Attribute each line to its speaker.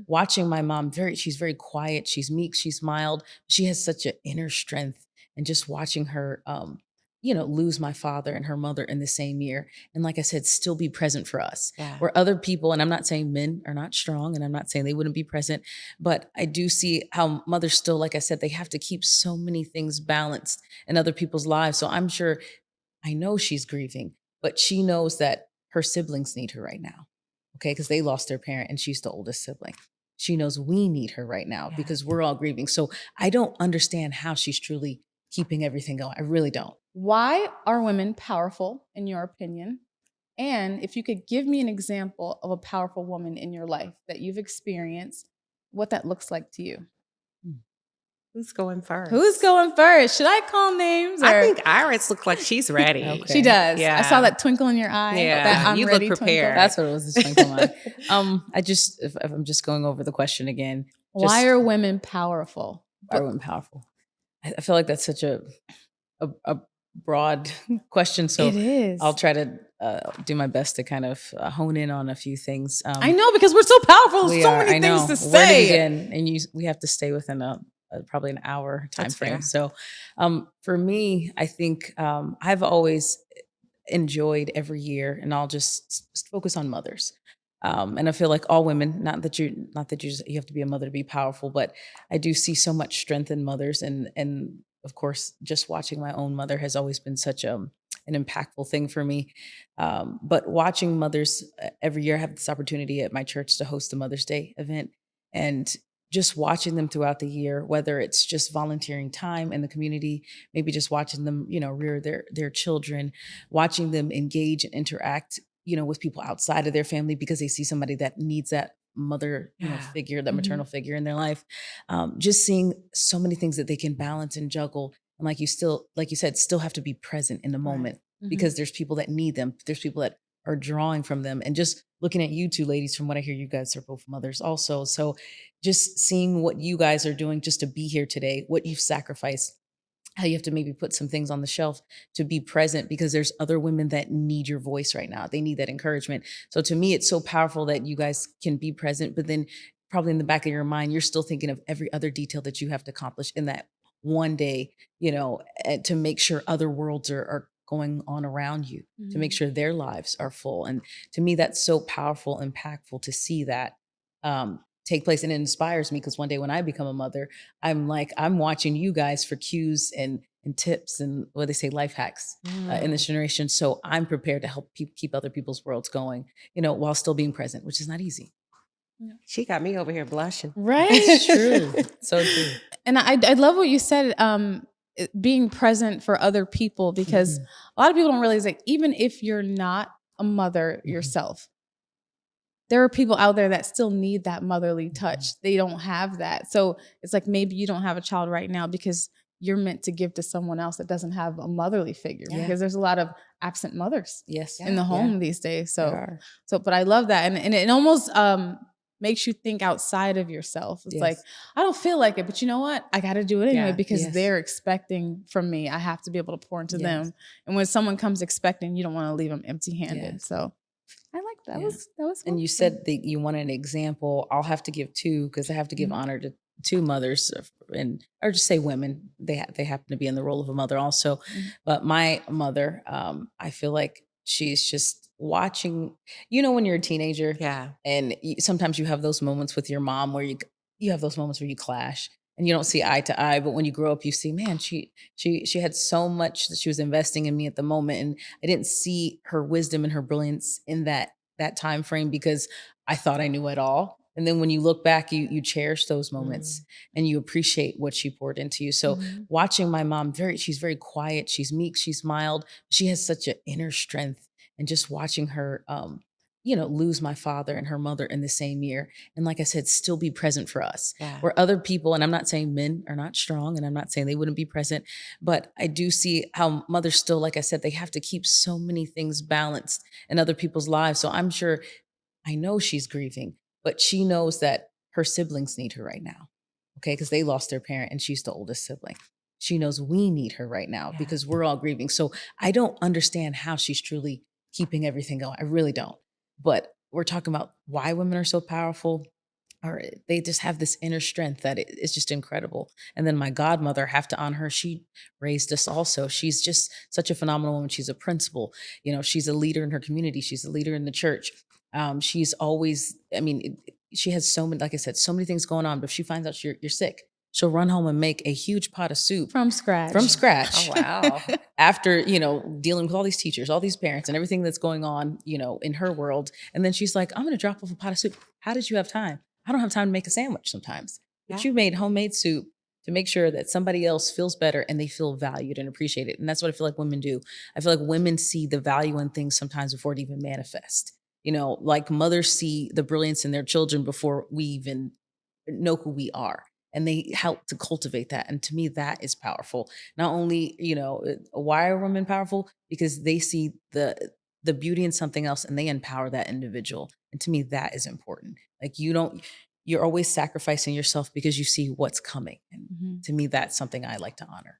Speaker 1: watching my mom, she's very quiet, she's meek, she's mild. She has such an inner strength. And just watching her, lose my father and her mother in the same year. And like I said, still be present for us.
Speaker 2: Yeah.
Speaker 1: Where other people, and I'm not saying men are not strong, and I'm not saying they wouldn't be present, but I do see how mothers still, like I said, they have to keep so many things balanced in other people's lives. So I'm sure, I know she's grieving, but she knows that her siblings need her right now. Okay. Because they lost their parent and she's the oldest sibling. She knows we need her right now because we're all grieving. So I don't understand how she's truly keeping everything going. I really don't.
Speaker 3: Why are women powerful, in your opinion? And if you could give me an example of a powerful woman in your life that you've experienced, what that looks like to you.
Speaker 2: Who's going first?
Speaker 3: Who's going first? Should I call names?
Speaker 2: I think Iris looks like she's ready.
Speaker 1: Okay.
Speaker 3: She does.
Speaker 2: Yeah.
Speaker 3: I saw that twinkle in your eye.
Speaker 2: Yeah.
Speaker 3: That I'm
Speaker 2: You
Speaker 3: ready
Speaker 2: look prepared.
Speaker 3: twinkle.
Speaker 1: That's what it was, the twinkle line. If I'm just going over the question again.
Speaker 3: Why are women powerful?
Speaker 1: Why are women powerful? I feel like that's such a broad question. So
Speaker 3: It is.
Speaker 1: I'll try to do my best to kind of hone in on a few things.
Speaker 3: I know, because we're so powerful. There's so many things to
Speaker 1: Where to
Speaker 3: say.
Speaker 1: begin? And we have to stay within probably an hour time
Speaker 2: That's
Speaker 1: frame.
Speaker 2: fair.
Speaker 1: So for me, I think I've always enjoyed every year, and I'll just focus on mothers. And I feel like all women, not that you have to be a mother to be powerful, but I do see so much strength in mothers, and of course, just watching my own mother has always been such an impactful thing for me. But watching mothers every year, I have this opportunity at my church to host a Mother's Day event, and just watching them throughout the year, whether it's just volunteering time in the community, maybe just watching them, rear their children, watching them engage and interact, with people outside of their family because they see somebody that needs that mother figure, that maternal figure in their life. Just seeing so many things that they can balance and juggle. And like you said, still have to be present in the moment because there's people that need them. There's people that are drawing from them. And just looking at you two ladies, from what I hear, you guys are both mothers also. So just seeing what you guys are doing just to be here today, what you've sacrificed, how you have to maybe put some things on the shelf to be present because there's other women that need your voice right now. They need that encouragement. So to me, it's so powerful that you guys can be present, but then probably in the back of your mind, you're still thinking of every other detail that you have to accomplish in that one day, to make sure other worlds are going on around you, to make sure their lives are full. And to me, that's so powerful, impactful to see that take place. And it inspires me because one day when I become a mother, I'm watching you guys for cues and tips and what they say, life hacks in this generation. So I'm prepared to help keep other people's worlds going, while still being present, which is not easy.
Speaker 2: She got me over here blushing.
Speaker 3: Right?
Speaker 1: It's true. So true.
Speaker 3: And I love what you said, being present for other people, because a lot of people don't realize that even if you're not a mother yourself, there are people out there that still need that motherly touch. They don't have that. So it's like maybe you don't have a child right now because you're meant to give to someone else that doesn't have a motherly figure, because there's a lot of absent mothers in the home these days. But I love that. And it almost makes you think outside of yourself. It's like, I don't feel like it, but you know what? I got to do it anyway because they're expecting from me. I have to be able to pour into them. And when someone comes expecting, you don't want to leave them empty handed. So I like that. That was fun.
Speaker 1: And you said that you want an example. I'll have to give two because I have to give honor to two mothers, or just say women. They happen to be in the role of a mother also. But my mother, I feel like she's just watching. When you're a teenager, and sometimes you have those moments with your mom where you have those moments where you clash. And you don't see eye to eye, but when you grow up, you see, man, she had so much that she was investing in me at the moment, and I didn't see her wisdom and her brilliance in that time frame because I thought I knew it all. And then when you look back, you cherish those moments and you appreciate what she poured into you. So watching my mom, she's very quiet, she's meek, she's mild. She has such an inner strength, and just watching her, lose my father and her mother in the same year. And like I said, still be present for us. Where other people, and I'm not saying men are not strong, and I'm not saying they wouldn't be present, but I do see how mothers still, like I said, they have to keep so many things balanced in other people's lives. So I'm sure, I know she's grieving, but she knows that her siblings need her right now. Okay. Because they lost their parent and she's the oldest sibling. She knows we need her right now because we're all grieving. So I don't understand how she's truly keeping everything going. I really don't. But we're talking about why women are so powerful. are they just have this inner strength that it's just incredible. And then my godmother, have to honor her. She raised us also. She's just such a phenomenal woman. She's a principal. She's a leader in her community. She's a leader in the church. She's always, I mean, she has so many, like I said, so many things going on. But if she finds out you're sick, she'll run home and make a huge pot of soup
Speaker 3: From scratch.
Speaker 1: from scratch.
Speaker 2: Oh, wow.
Speaker 1: After dealing with all these teachers, all these parents, and everything that's going on in her world. And then she's like, I'm going to drop off a pot of soup. How did you have time? I don't have time to make a sandwich sometimes, but
Speaker 2: Yeah.
Speaker 1: you made homemade soup to make sure that somebody else feels better and they feel valued and appreciated. And that's what I feel like women do. I feel like women see the value in things sometimes before it even manifests. Like mothers see the brilliance in their children before we even know who we are. And they help to cultivate that. And to me, that is powerful. Not only, why are women powerful? Because they see the beauty in something else and they empower that individual. And to me, that is important. Like you're always sacrificing yourself because you see what's coming. And
Speaker 3: Mhm.
Speaker 1: to me, that's something I like to honor.